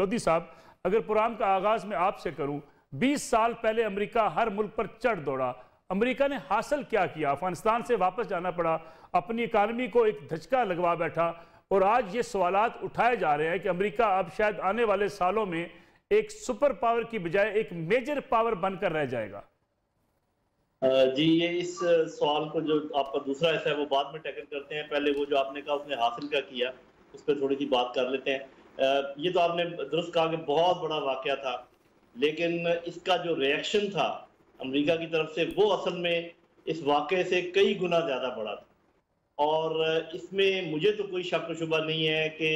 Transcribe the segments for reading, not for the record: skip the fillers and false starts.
लोधी साहब, अगर प्रोग्राम का आगाज में आपसे करूं, 20 साल पहले अमेरिका हर मुल्क पर चढ़ दौड़ा। अमेरिका ने हासिल क्या किया? अफगानिस्तान से वापस जाना पड़ा, अपनी इकानमी को एक धचका लगवा बैठा, और आज ये सवालात उठाए जा रहे हैं कि अमेरिका अब शायद आने वाले सालों में एक सुपर पावर की बजाय एक मेजर पावर बनकर रह जाएगा। जी, ये इस सवाल को जो आपका दूसरा हिस्सा है वो बाद में टैकल करते हैं। पहले वो जो आपने कहा उसने हासिल क्या किया, उस पर थोड़ी सी बात कर लेते हैं। ये तो आपने दुरुस्त कहा कि बहुत बड़ा वाकया था, लेकिन इसका जो रिएक्शन था अमेरिका की तरफ से वो असल में इस वाकये से कई गुना ज़्यादा बड़ा था। और इसमें मुझे तो कोई शक व शुबा नहीं है कि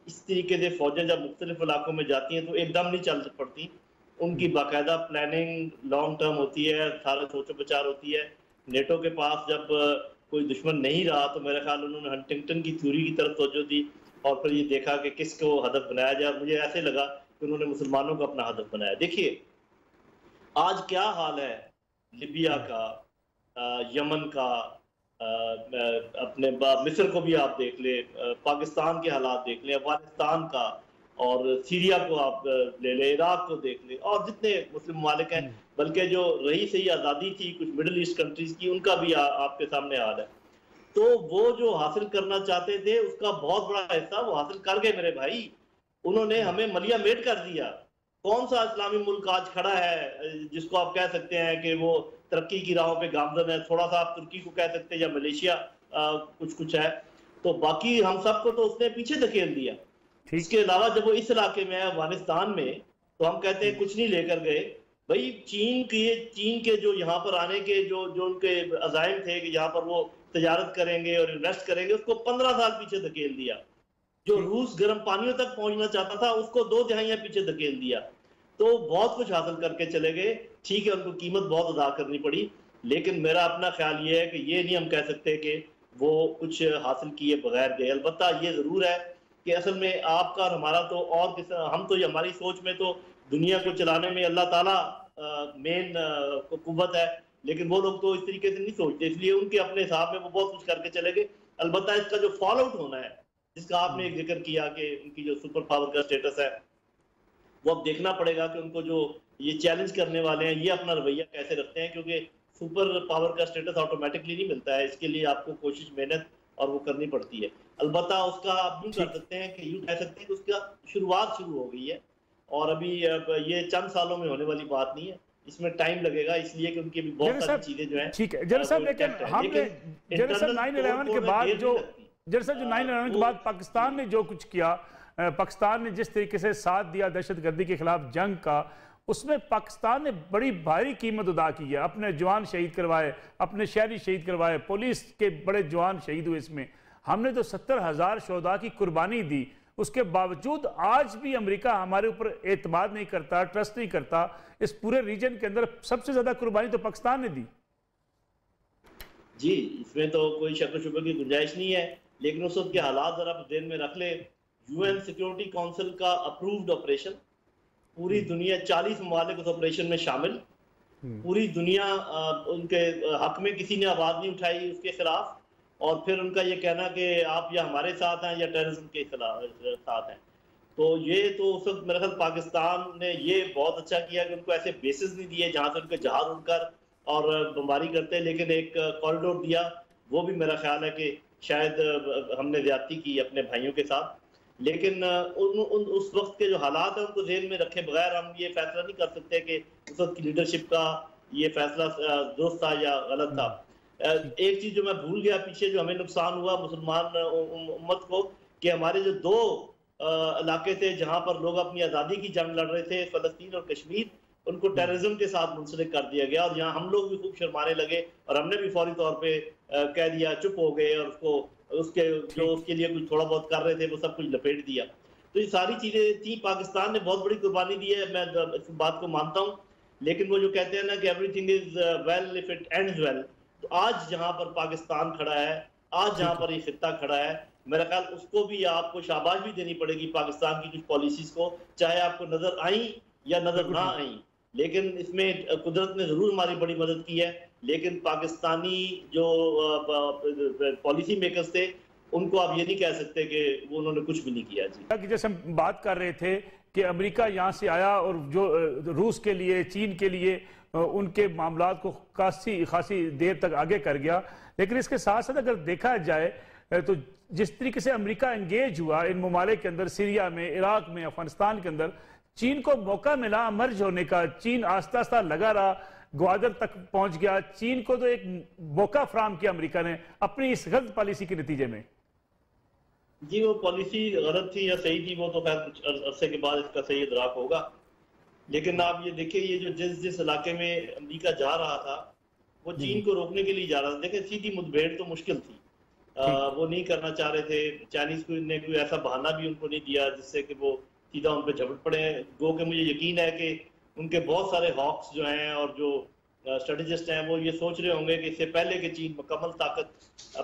इस तरीके से फौजें जब मुख्तलिफ इलाकों में जाती हैं तो एकदम नहीं चल पड़ती। उनकी बाकायदा प्लानिंग लॉन्ग टर्म होती है, सारा सोचो विचार होती है। नेटो के पास जब कोई दुश्मन नहीं रहा तो मेरे ख्याल उन्होंने हंटिंगटन की थ्योरी की तरफ तवज्जो दी और फिर ये देखा कि किसको हदफ बनाया जाए। मुझे ऐसे लगा कि उन्होंने मुसलमानों को अपना हदफ बनाया। देखिए आज क्या हाल है लिबिया का, यमन का, अपने मिस्र को भी आप देख ले, पाकिस्तान के हालात देख ले, अफगानिस्तान का, और सीरिया को आप ले ले, इराक को देख ले, और जितने मुस्लिम ममालिक हैं, बल्कि जो रही सही आज़ादी थी कुछ मिडिल ईस्ट कंट्रीज की, उनका भी आपके सामने हाल है। तो वो जो हासिल करना चाहते थे उसका बहुत बड़ा हिस्सा वो हासिल कर गए मेरे भाई। उन्होंने हमें मलिया मेट कर दिया। कौन सा इस्लामी मुल्क आज खड़ा है जिसको आप कह सकते हैं कि वो तरक्की की राहों पे गामजन है? थोड़ा सा आप तुर्की को कह सकते हैं या मलेशिया कुछ है, तो बाकी हम सबको तो उसने पीछे धकेल दिया। इसके अलावा जब वो इस इलाके में है अफगानिस्तान में, तो हम कहते हैं कुछ नहीं लेकर गए। भाई चीन के जो यहाँ पर आने के जो उनके अज़ाइम थे कि यहाँ पर वो तजारत करेंगे और इन्वेस्ट करेंगे, उसको 15 साल पीछे धकेल दिया। जो रूस गर्म पानियों तक पहुंचना चाहता था उसको 2 दहाइयां पीछे धकेल दिया। तो बहुत कुछ हासिल करके चले गए। ठीक है, उनको कीमत बहुत अदा करनी पड़ी, लेकिन मेरा अपना ख्याल ये है कि ये नहीं हम कह सकते कि वो कुछ हासिल किए बगैर गए। अलबत्ता ये ज़रूर है कि असल में आपका और हमारा तो और हम तो हमारी सोच में तो दुनिया को चलाने में अल्लाह ताला मेन कुव्वत है, लेकिन वो लोग तो इस तरीके से नहीं सोचते, इसलिए उनके अपने हिसाब में वो बहुत कुछ करके चले गए। अलबत्ता इसका जो फॉल आउट होना है, जिसका आपने एक जिक्र किया कि उनकी जो सुपर पावर का स्टेटस है, वो अब देखना पड़ेगा कि उनको जो ये चैलेंज करने वाले हैं ये अपना रवैया कैसे रखते हैं, क्योंकि सुपर पावर का स्टेटस ऑटोमेटिकली नहीं मिलता है। इसके लिए आपको कोशिश, मेहनत और वो करनी पड़ती है। अलबत्ता उसका आप यूँ कर सकते हैं कि यूँ कह सकते हैं कि उसका शुरुआत शुरू हो गई है, और अभी ये चंद सालों में होने वाली बात नहीं है, इसमें टाइम लगेगा, इसलिए कि उनकी भी बहुत सारी चीजें जो हैं। ठीक है जरा साहब, लेकिन हमने जरा साहब 9/11 के बाद जो जरा साहब जो 9/11 के बाद पाकिस्तान ने जो कुछ किया, पाकिस्तान ने जिस तरीके से साथ दिया दहशतगर्दी के खिलाफ जंग का, उसमें पाकिस्तान ने बड़ी भारी कीमत अदा की है। अपने जवान शहीद करवाए, अपने शहरी शहीद करवाए, पुलिस के बड़े जवान शहीद हुए। इसमें हमने तो 70,000 शोहदा की कुर्बानी दी। उसके बावजूद आज भी अमेरिका हमारे ऊपर एतमाद नहीं करता, ट्रस्ट नहीं करता। इस पूरे रीजन के अंदर सबसे ज्यादा कुर्बानी तो पाकिस्तान ने दी। जी, इसमें तो कोई शक व शुबे की गुंजाइश नहीं है, लेकिन उस वक्त के हालात जरा ध्यान में रख ले। यूएन सिक्योरिटी काउंसिल का अप्रूव्ड ऑपरेशन, पूरी दुनिया 40 ममालिक उस ऑपरेशन में शामिल, पूरी दुनिया उनके हक में किसी ने आवाज नहीं उठाई उसके खिलाफ, और फिर उनका ये कहना कि आप या हमारे साथ हैं या टेररिज्म के साथ हैं। तो ये तो उस वक्त मेरे ख्याल पाकिस्तान ने ये बहुत अच्छा किया कि उनको ऐसे बेसिस नहीं दिए जहाँ से उनके जहाज उड़कर और बमबारी करते, लेकिन एक कॉरिडोर दिया। वो भी मेरा ख्याल है कि शायद हमने ज्यादती की अपने भाइयों के साथ, लेकिन उस वक्त के जो हालात हैं उनको ज़हन में रखे बगैर हम ये फैसला नहीं कर सकते कि उस वक्त की लीडरशिप का ये फैसला दुरुस्त था या गलत था। एक चीज़ जो मैं भूल गया पीछे, जो हमें नुकसान हुआ मुसलमान उम्मत को, कि हमारे जो 2 इलाके थे जहाँ पर लोग अपनी आज़ादी की जंग लड़ रहे थे, फ़लस्तीन और कश्मीर, उनको टेररिज्म के साथ मुंसलिक कर दिया गया, और यहाँ हम लोग भी खूब शर्माने लगे और हमने भी फौरी तौर पे कह दिया, चुप हो गए, और उसके लिए कुछ थोड़ा बहुत कर रहे थे वो सब कुछ लपेट दिया। तो ये सारी चीज़ें थी। पाकिस्तान ने बहुत बड़ी कुर्बानी दी है, मैं इस बात को मानता हूँ, लेकिन वो जो कहते हैं ना कि everything is well if it ends well, तो आज जहाँ पर पाकिस्तान खड़ा है, आज जहाँ पर ये खित्ता खड़ा है, मेरा ख्याल उसको भी आपको शाबाश भी देनी पड़ेगी पाकिस्तान की कुछ पॉलिसीज को, चाहे आपको नजर आई या नजर ना आई। लेकिन इसमें कुदरत ने जरूर हमारी बड़ी मदद की है, लेकिन पाकिस्तानी जो पॉलिसी मेकर्स थे उनको आप ये नहीं कह सकते कि वो उन्होंने कुछ भी नहीं किया। जी, जैसे हम बात कर रहे थे कि अमेरिका यहाँ से आया और जो रूस के लिए, चीन के लिए उनके मामला को खासी देर तक आगे कर गया, लेकिन इसके साथ साथ अगर देखा जाए तो जिस तरीके से अमेरिका एंगेज हुआ इन ममालिक के अंदर, सीरिया में, इराक में, अफगानिस्तान के अंदर, चीन को मौका मिला मर्ज होने का। चीन आस्ता आस्ता लगा रहा, ग्वादर तक पहुंच गया। चीन को तो एक मौका फराम किया अमेरिका ने अपनी इस गलत पॉलिसी के नतीजे में। जी, वो पॉलिसी गलत थी या सही थी वो तो खैर कुछ अरसे के बाद इसका सही इदराक होगा, लेकिन आप ये देखिए, ये जो जिस इलाके में अमेरिका जा रहा था वो चीन को रोकने के लिए जा रहा था। देखिए, सीधी मुठभेड़ तो मुश्किल थी, वो नहीं करना चाह रहे थे। चाइनीज को ने कोई ऐसा बहाना भी उनको नहीं दिया जिससे कि वो सीधा उन पर झपट पड़े। गो के मुझे यकीन है कि उनके बहुत सारे हॉक्स जो हैं और जो स्ट्रेटेजिस्ट हैं वो ये सोच रहे होंगे कि इससे पहले कि चीन मुकम्मल ताकत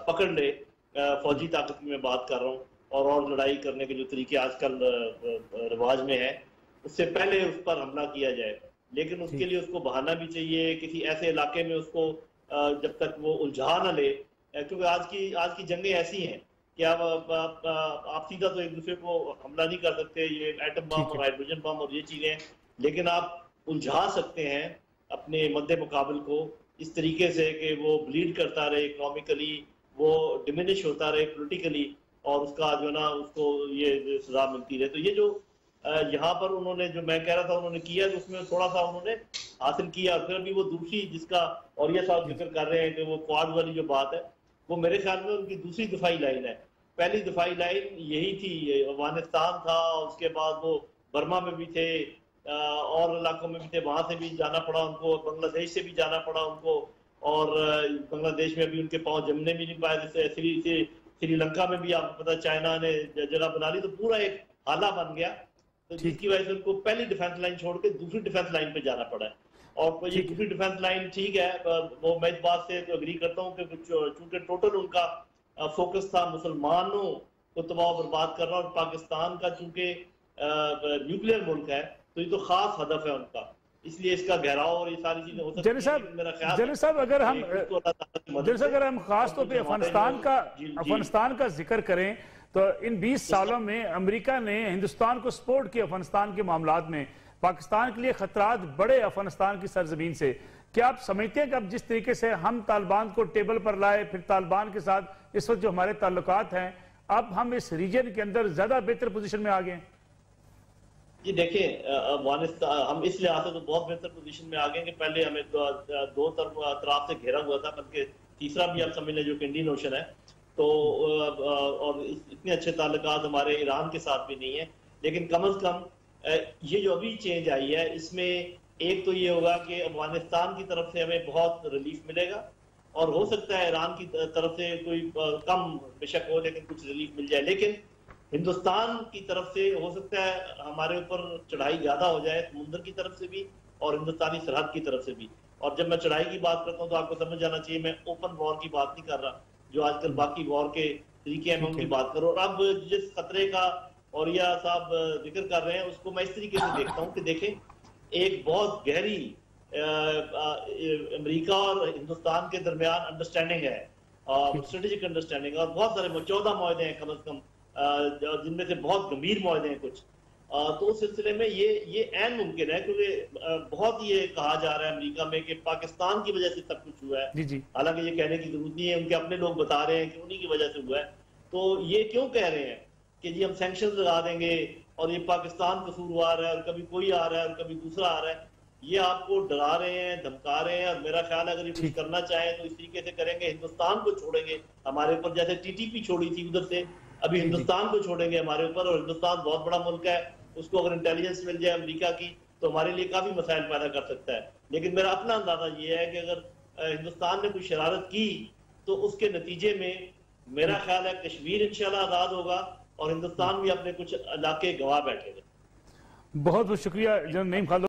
पकड़ ले, फौजी ताकत की मैं बात कर रहा हूँ, और लड़ाई करने के जो तरीके आजकल रिवाज में है, उससे पहले उस पर हमला किया जाए। लेकिन उसके लिए उसको बहाना भी चाहिए, किसी ऐसे इलाके में उसको जब तक वो उलझा न ले, क्योंकि आज की जंगें ऐसी हैं कि आप सीधा तो एक दूसरे को हमला नहीं कर सकते, ये एटम बम और हाइड्रोजन बम और ये चीजें, लेकिन आप उलझा सकते हैं अपने मद्दे मुकाबल को इस तरीके से कि वो ब्लीड करता रहे इकोनॉमिकली, वो डिमिनिश होता रहे पॉलिटिकली, और उसका जो ना उसको ये सजा मिलती रहे। तो ये जो यहाँ पर उन्होंने, जो मैं कह रहा था उन्होंने किया, तो उसमें थोड़ा सा उन्होंने हासिल किया। फिर अभी वो दूसरी जिसका और ये साहब जिक्र कर रहे हैं कि वो क्वाड वाली जो बात है, वो मेरे ख्याल में उनकी दूसरी दफाई लाइन है। पहली दफाई लाइन यही थी, अफगानिस्तान था, उसके बाद वो बर्मा में भी थे और इलाकों में भी थे, वहां से भी जाना पड़ा उनको, बांग्लादेश से भी जाना पड़ा उनको, और बांग्लादेश में भी उनके पांव जमने भी नहीं पाए। जैसे श्रीलंका में भी आपको पता चाइना ने जगह बना ली, तो पूरा एक हाला बन गया, तो जिसकी वजह से उनको पहली डिफेंस लाइन छोड़ के दूसरी डिफेंस लाइन पे जाना पड़ा है। और ये दूसरी डिफेंस लाइन ठीक है, वो मैं इस बात से तो अग्री करता हूँ कि चूंकि टोटल उनका फोकस था मुसलमानों को तबाह बर्बाद करना, और पाकिस्तान का चूंकि न्यूक्लियर मुल्क है तो ये तो खास हदफ है उनका, इसलिए इसका घेराव और ये सारी चीजें हो सकती हैं। मेरा ख्याल जनरल साहब, अगर हम खास तौर पे अफगानिस्तान का जिक्र करें तो इन 20 सालों में अमेरिका ने हिंदुस्तान को सपोर्ट किया अफगानिस्तान के मामलात में। पाकिस्तान के लिए खतरात बड़े अफगानिस्तान की सरजमीन से। क्या आप समझते हैं कि अब जिस तरीके से हम तालिबान को टेबल पर लाए, फिर तालिबान के साथ इस वक्त जो हमारे ताल्लुकात हैं, अब हम इस रीजन के अंदर ज्यादा बेहतर पोजीशन में आ गए? जी देखिए, अफगानिस्तान हम इस लिहाज से तो बहुत बेहतर पोजीशन में आ गए कि पहले हमें दो तरफ से घेरा हुआ था, बल्कि तीसरा भी आप समझ लें जो कि इंडियन ओशन है, तो और इतने अच्छे ताल्लुकात हमारे ईरान के साथ भी नहीं है। लेकिन कम अज कम ये जो अभी चेंज आई है, इसमें एक तो ये होगा कि अफगानिस्तान की तरफ से हमें बहुत रिलीफ मिलेगा, और हो सकता है ईरान की तरफ से कोई कम बेशक हो, लेकिन कुछ रिलीफ मिल जाए। लेकिन हिंदुस्तान की तरफ से हो सकता है हमारे ऊपर चढ़ाई ज्यादा हो जाए, समुद्र की तरफ से भी और हिंदुस्तानी सरहद की तरफ से भी। और जब मैं चढ़ाई की बात करता हूँ तो आपको समझ जाना चाहिए, मैं ओपन वॉर की बात नहीं कर रहा, जो आजकल बाकी वॉर के तरीके हैं मैं उनकी बात करूँ। और अब जिस खतरे का और यह साहब जिक्र कर रहे हैं, उसको मैं इस तरीके से देखता हूँ कि देखें, एक बहुत गहरी अमेरिका और हिंदुस्तान के दरमियान अंडरस्टैंडिंग है, स्ट्रेटेजिक अंडरस्टैंडिंग, और बहुत सारे 14 मुआहदे हैं कम अज कम, जिनमें से बहुत गंभीर मुआहदे हैं कुछ। तो उस सिलसिले में ये ऐन मुमकिन है, क्योंकि बहुत ये कहा जा रहा है अमेरिका में कि पाकिस्तान की वजह से सब कुछ हुआ है। हालांकि ये कहने की जरूरत नहीं है, उनके अपने लोग बता रहे हैं कि उन्हीं की वजह से हुआ है। तो ये क्यों कह रहे हैं कि जी हम सैंक्शंस लगा देंगे और ये पाकिस्तान कसूरवार है, और कभी कोई आ रहा है और कभी दूसरा आ रहा है, ये आपको डरा रहे हैं, धमका रहे हैं। और मेरा ख्याल है अगर ये कुछ करना चाहें तो इस तरीके से करेंगे, हिंदुस्तान को छोड़ेंगे हमारे ऊपर, जैसे टीटीपी छोड़ी थी उधर से, अभी हिंदुस्तान को छोड़ेंगे हमारे ऊपर। और हिंदुस्तान बहुत बड़ा मुल्क है, उसको अगर इंटेलिजेंस मिल जाए अमेरिका की तो हमारे लिए काफी मसाइल पैदा कर सकता है। लेकिन मेरा अपना अंदाजा ये है कि अगर हिंदुस्तान ने कोई शरारत की तो उसके नतीजे में मेरा ख्याल है कश्मीर इंशाल्लाह आजाद होगा और हिंदुस्तान भी अपने कुछ इलाके गंवा बैठेगा। बहुत बहुत शुक्रिया जनरल नईम खालिद।